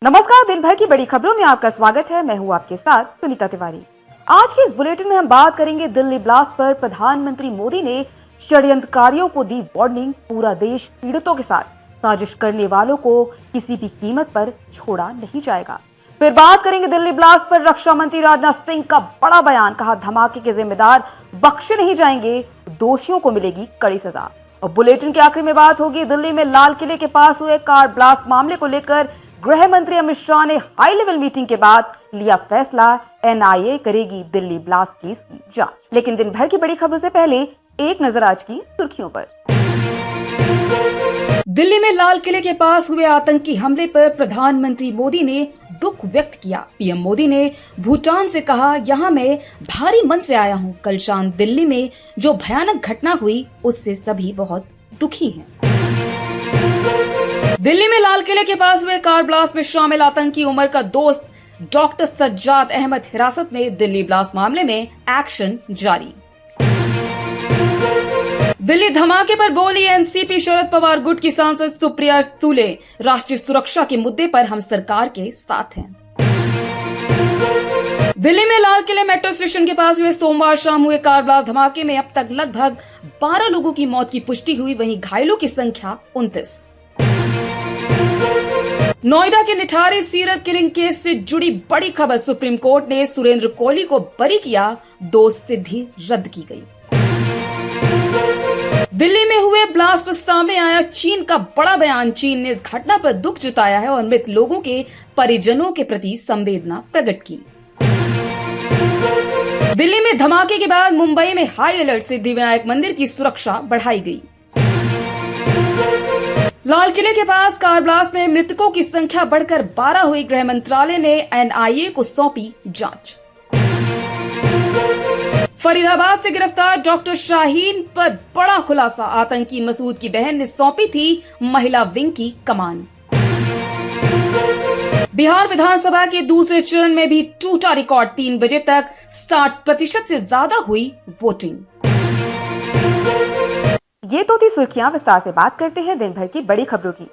नमस्कार। दिन भर की बड़ी खबरों में आपका स्वागत है। मैं हूं आपके साथ सुनीता तिवारी। आज के इस बुलेटिन में हम बात करेंगे दिल्ली ब्लास्ट पर प्रधानमंत्री मोदी ने षड्यंत्रकारियों को दी वार्निंग। पूरा देश पीड़ितों के साथ, साजिश करने वालों को किसी भी कीमत पर छोड़ा नहीं जाएगा। फिर बात करेंगे दिल्ली ब्लास्ट पर रक्षा मंत्री राजनाथ सिंह का बड़ा बयान। कहा, धमाके के जिम्मेदार बख्शे नहीं जाएंगे, दोषियों को मिलेगी कड़ी सजा। और बुलेटिन के आखिर में बात होगी दिल्ली में लाल किले के पास हुए कार ब्लास्ट मामले को लेकर। गृह मंत्री अमित शाह ने हाई लेवल मीटिंग के बाद लिया फैसला, एनआईए करेगी दिल्ली ब्लास्ट केस की जांच। लेकिन दिन भर की बड़ी खबरों से पहले एक नजर आज की सुर्खियों पर। दिल्ली में लाल किले के पास हुए आतंकी हमले पर प्रधानमंत्री मोदी ने दुख व्यक्त किया। पीएम मोदी ने भूटान से कहा, यहाँ मैं भारी मन से आया हूँ। कल शाम दिल्ली में जो भयानक घटना हुई उससे सभी बहुत दुखी हैं। दिल्ली में लाल किले के पास हुए कार ब्लास्ट में शामिल आतंकी उमर का दोस्त डॉक्टर सज्जाद अहमद हिरासत में। दिल्ली ब्लास्ट मामले में एक्शन जारी। दिल्ली धमाके पर बोली एनसीपी शरद पवार गुट की सांसद सुप्रिया सूले, राष्ट्रीय सुरक्षा के मुद्दे पर हम सरकार के साथ हैं। दिल्ली में लाल किले मेट्रो स्टेशन के पास हुए सोमवार शाम हुए कार ब्लास्ट धमाके में अब तक लगभग 12 लोगों की मौत की पुष्टि हुई, वहीं घायलों की संख्या 29। नोएडा के निठारी सीरियल किलिंग केस से जुड़ी बड़ी खबर। सुप्रीम कोर्ट ने सुरेंद्र कोहली को बरी किया, 2 सिद्धि रद्द की गई। दिल्ली में हुए ब्लास्ट पर सामने आया चीन का बड़ा बयान। चीन ने इस घटना पर दुख जताया है और मृत लोगों के परिजनों के प्रति संवेदना प्रकट की। दिल्ली में धमाके के बाद मुंबई में हाई अलर्ट, सिद्धिविनायक मंदिर की सुरक्षा बढ़ाई गई। लाल किले के पास कार ब्लास्ट में मृतकों की संख्या बढ़कर 12 हुई। गृह मंत्रालय ने एनआईए को सौंपी जांच। फरीदाबाद से गिरफ्तार डॉक्टर शाहीन पर बड़ा खुलासा। आतंकी मसूद की बहन ने सौंपी थी महिला विंग की कमान। बिहार विधानसभा के दूसरे चरण में भी टूटा रिकॉर्ड। 3 बजे तक 60% से ज्यादा हुई वोटिंग। ये तो थी सुर्खियां। विस्तार से बात करते हैं दिन भर की बड़ी खबरों की।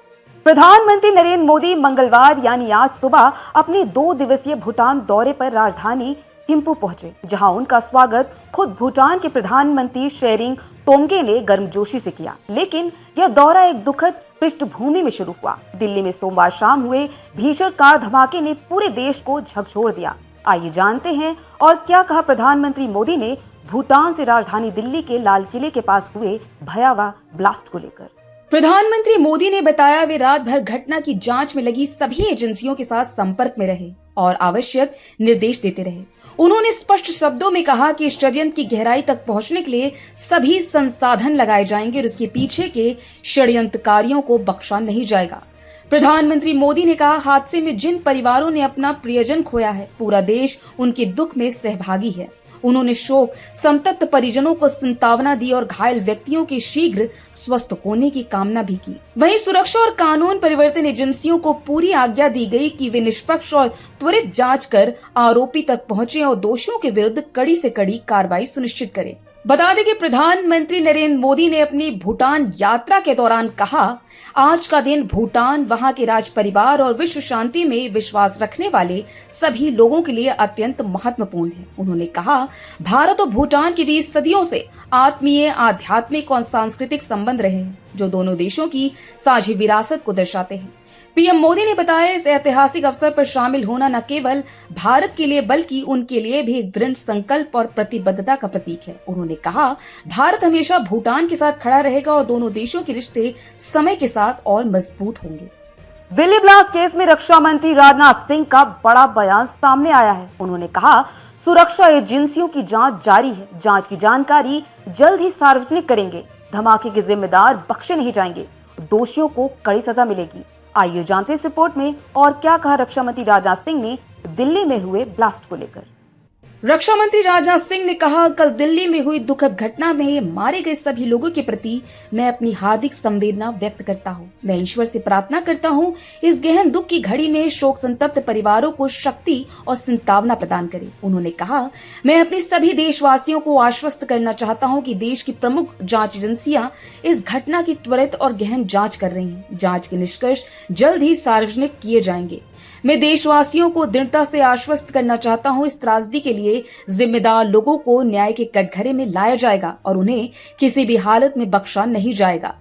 प्रधानमंत्री नरेंद्र मोदी मंगलवार यानी आज सुबह अपने 2 दिवसीय भूटान दौरे पर राजधानी थिम्पू पहुंचे, जहां उनका स्वागत खुद भूटान के प्रधानमंत्री शेरिंग तोब्गे ने गर्मजोशी से किया। लेकिन यह दौरा एक दुखद पृष्ठभूमि में शुरू हुआ। दिल्ली में सोमवार शाम हुए भीषण कार धमाके ने पूरे देश को झकझोर दिया। आइए जानते हैं और क्या कहा प्रधानमंत्री मोदी ने भूटान से राजधानी दिल्ली के लाल किले के पास हुए भयावह ब्लास्ट को लेकर। प्रधानमंत्री मोदी ने बताया, वे रात भर घटना की जांच में लगी सभी एजेंसियों के साथ संपर्क में रहे और आवश्यक निर्देश देते रहे। उन्होंने स्पष्ट शब्दों में कहा कि षड्यंत्र की गहराई तक पहुंचने के लिए सभी संसाधन लगाए जाएंगे और उसके पीछे के षड्यंत्रकारियों को बख्शा नहीं जाएगा। प्रधानमंत्री मोदी ने कहा, हादसे में जिन परिवारों ने अपना प्रियजन खोया है, पूरा देश उनके दुख में सहभागी है। उन्होंने शोक संतप्त परिजनों को सांत्वना दी और घायल व्यक्तियों के शीघ्र स्वस्थ होने की कामना भी की। वहीं सुरक्षा और कानून परिवर्तन एजेंसियों को पूरी आज्ञा दी गई कि वे निष्पक्ष और त्वरित जांच कर आरोपी तक पहुंचे और दोषियों के विरुद्ध कड़ी से कड़ी कार्रवाई सुनिश्चित करें। बता दें कि प्रधानमंत्री नरेंद्र मोदी ने अपनी भूटान यात्रा के दौरान कहा, आज का दिन भूटान, वहां के राज परिवार और विश्व शांति में विश्वास रखने वाले सभी लोगों के लिए अत्यंत महत्वपूर्ण है। उन्होंने कहा, भारत और भूटान के बीच सदियों से आत्मीय, आध्यात्मिक और सांस्कृतिक संबंध रहे हैं, जो दोनों देशों की साझी विरासत को दर्शाते हैं। पीएम मोदी ने बताया, इस ऐतिहासिक अवसर पर शामिल होना न केवल भारत के लिए बल्कि उनके लिए भी एक दृढ़ संकल्प और प्रतिबद्धता का प्रतीक है। उन्होंने कहा, भारत हमेशा भूटान के साथ खड़ा रहेगा और दोनों देशों के रिश्ते समय के साथ और मजबूत होंगे। दिल्ली ब्लास्ट केस में रक्षा मंत्री राजनाथ सिंह का बड़ा बयान सामने आया है। उन्होंने कहा, सुरक्षा एजेंसियों की जांच जारी है, जांच की जानकारी जल्द ही सार्वजनिक करेंगे। धमाके के जिम्मेदार बख्शे नहीं जाएंगे, दोषियों को कड़ी सजा मिलेगी। आइए जानते हैं इस रिपोर्ट में और क्या कहा रक्षा मंत्री राजनाथ सिंह ने दिल्ली में हुए ब्लास्ट को लेकर। रक्षा मंत्री राजनाथ सिंह ने कहा, कल दिल्ली में हुई दुखद घटना में मारे गए सभी लोगों के प्रति मैं अपनी हार्दिक संवेदना व्यक्त करता हूं। मैं ईश्वर से प्रार्थना करता हूं, इस गहन दुख की घड़ी में शोक संतप्त परिवारों को शक्ति और सांत्वना प्रदान करे। उन्होंने कहा, मैं अपने सभी देशवासियों को आश्वस्त करना चाहता हूं कि देश की प्रमुख जांच एजेंसियां इस घटना की त्वरित और गहन जांच कर रही हैं। जांच के निष्कर्ष जल्द ही सार्वजनिक किए जाएंगे। मैं देशवासियों को दृढ़ता से आश्वस्त करना चाहता हूं, इस त्रासदी के लिए जिम्मेदार लोगों को न्याय के कटघरे में लाया जाएगा और उन्हें किसी भी हालत में बख्शा नहीं जाएगा।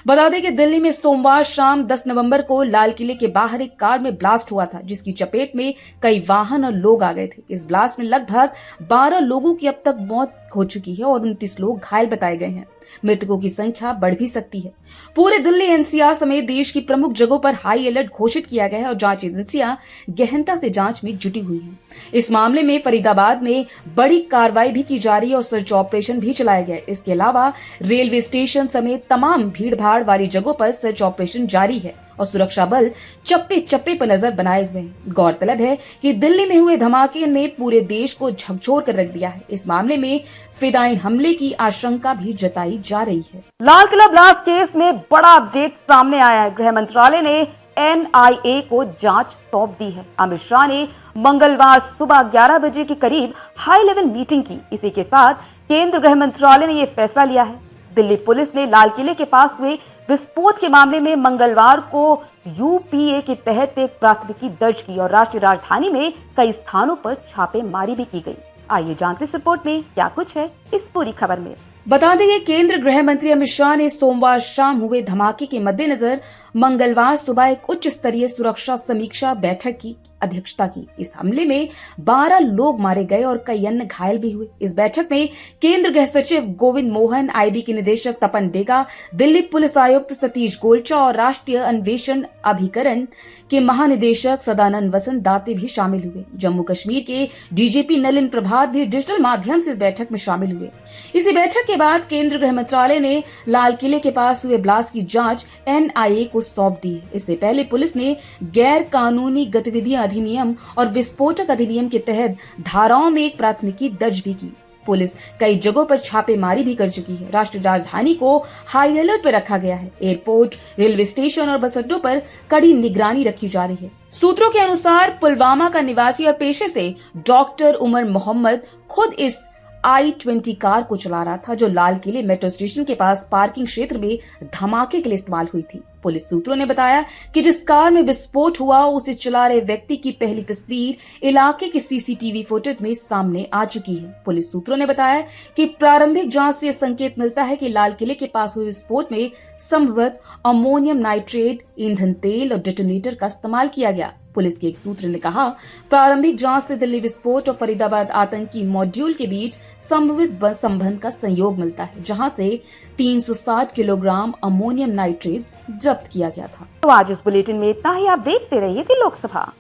बता दें कि दिल्ली में सोमवार शाम 10 नवंबर को लाल किले के बाहर एक कार में ब्लास्ट हुआ था, जिसकी चपेट में कई वाहन और लोग आ गए थे। इस ब्लास्ट में लगभग 12 लोगों की अब तक मौत हो चुकी है और 29 लोग घायल बताए गए हैं। मृतकों की संख्या बढ़ भी सकती है। पूरे दिल्ली एनसीआर समेत देश की प्रमुख जगहों पर हाई अलर्ट घोषित किया गया है और जांच एजेंसियां गहनता से जांच में जुटी हुई हैं। इस मामले में फरीदाबाद में बड़ी कार्रवाई भी की जा रही है और सर्च ऑपरेशन भी चलाया गया है। इसके अलावा रेलवे स्टेशन समेत तमाम भीड़भाड़ वाली जगहों पर सर्च ऑपरेशन जारी है और सुरक्षा बल चप्पे चप्पे पर नजर बनाए हुए हैं। गौरतलब है कि दिल्ली में हुए धमाके ने पूरे देश को झकझोर कर रख दिया है। इस मामले में फिदायीन हमले की आशंका भी जताई जा रही है। लाल किला ब्लास्ट केस में बड़ा अपडेट सामने आया है। गृह मंत्रालय ने एनआईए को जांच सौंप दी है। अमित शाह ने मंगलवार सुबह 11 बजे के करीब हाई लेवल मीटिंग की। इसी के साथ केंद्र गृह मंत्रालय ने यह फैसला लिया है। दिल्ली पुलिस ने लाल किले के पास हुए विस्फोट के मामले में मंगलवार को यूपीए के तहत एक प्राथमिकी दर्ज की और राष्ट्रीय राजधानी में कई स्थानों पर छापेमारी भी की गई। आइए जानते इस रिपोर्ट में क्या कुछ है इस पूरी खबर में। बता दें कि केंद्र गृह मंत्री अमित शाह ने सोमवार शाम हुए धमाके के मद्देनजर मंगलवार सुबह एक उच्च स्तरीय सुरक्षा समीक्षा बैठक की अध्यक्षता की। इस हमले में 12 लोग मारे गए और कई अन्य घायल भी हुए। इस बैठक में केंद्र गृह सचिव गोविंद मोहन, आईबी के निदेशक तपन डेगा, दिल्ली पुलिस आयुक्त सतीश गोलचा और राष्ट्रीय अन्वेषण अभिकरण के महानिदेशक सदानंद वसंत दाते भी शामिल हुए। जम्मू कश्मीर के डीजीपी नलिन प्रभात भी डिजिटल माध्यम से इस बैठक में शामिल हुए। इसी बैठक के बाद केंद्र गृह मंत्रालय ने लाल किले के पास हुए ब्लास्ट की जांच एनआईए को सौंप दी है। इससे पहले पुलिस ने गैर कानूनी गतिविधियां अधिनियम और विस्फोटक अधिनियम के तहत धाराओं में एक प्राथमिकी दर्ज भी की। पुलिस कई जगहों पर छापेमारी भी कर चुकी है। राष्ट्रीय राजधानी को हाई अलर्ट पर रखा गया है। एयरपोर्ट, रेलवे स्टेशन और बस अड्डों पर कड़ी निगरानी रखी जा रही है। सूत्रों के अनुसार पुलवामा का निवासी और पेशे से डॉक्टर उमर मोहम्मद खुद इस i20 कार को चला रहा था, जो लाल किले मेट्रो स्टेशन के पास पार्किंग क्षेत्र में धमाके के लिए इस्तेमाल हुई थी। पुलिस सूत्रों ने बताया कि जिस कार में विस्फोट हुआ उसे चला रहे व्यक्ति की पहली तस्वीर इलाके के सीसीटीवी फुटेज में सामने आ चुकी है। पुलिस सूत्रों ने बताया कि प्रारंभिक जांच से संकेत मिलता है कि लाल किले के पास हुए विस्फोट में संभवतः अमोनियम नाइट्रेट, ईंधन तेल और डेटोनेटर का इस्तेमाल किया गया। पुलिस के एक सूत्र ने कहा, प्रारंभिक जांच से दिल्ली विस्फोट और फरीदाबाद आतंकी मॉड्यूल के बीच संभावित संबंध का संयोग मिलता है, जहां से 360 किलोग्राम अमोनियम नाइट्रेट जब्त किया गया था। तो आज इस बुलेटिन में इतना ही। आप देखते रहिए लोकसभा।